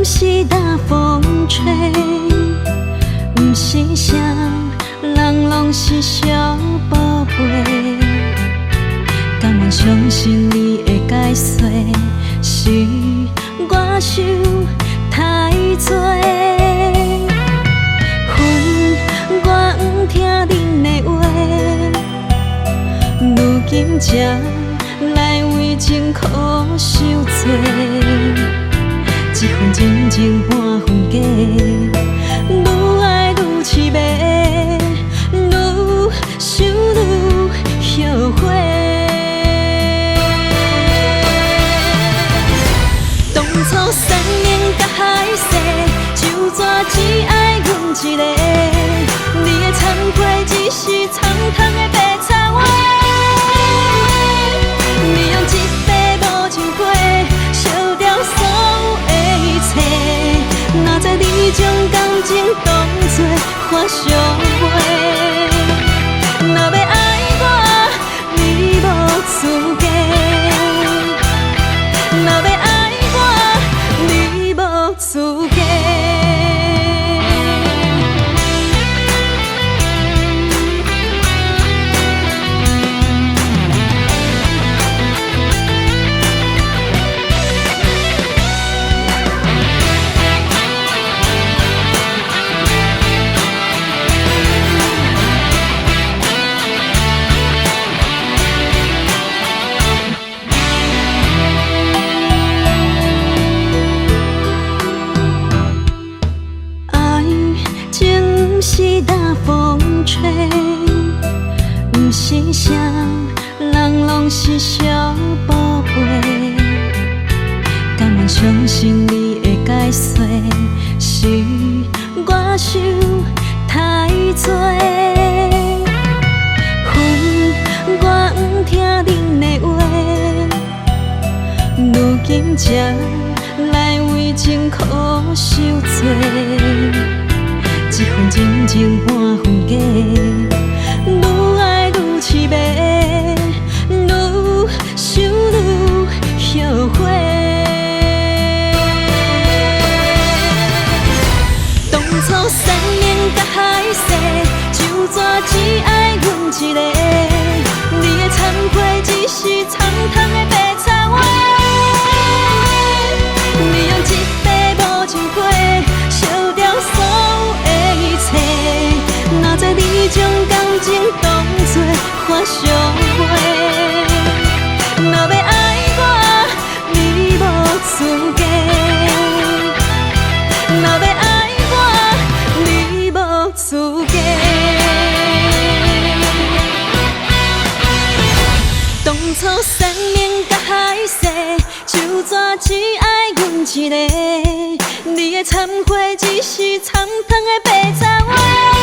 是大风吹，不是谁人拢是小宝贝。甘愿相信你会解释，是我想太多。恨我不听恁的话，如今才来为情苦受罪。一分真情半分假，愈爱愈凄迷，愈想愈后悔。当初3年甲海誓，就怎只爱阮一个？你的忏悔只是苍苍的白插话。你用一杯无情杯，烧掉所有的一切。哪知你将感情当作发烧杯。若要爱我，你无资格；若要爱我，你无资格。是大风吹，不是谁人拢是小宝贝。甘愿相信你会解释，是我想太多。恨我不听恁的话，如今才来为情苦受罪。一分真情半分假，愈爱愈凄迷，愈想愈后悔。当初3年甲海誓，就怎只爱阮一个？你的忏悔只是苍苍的白插话。你用一杯无情杯，烧掉所有哪知你将感情当作发烧杯。若要爱我，你无资格；若要爱我，你无资格。当初3年甲海誓，就怎只爱阮一个？你的忏悔只是苍苍的白插话。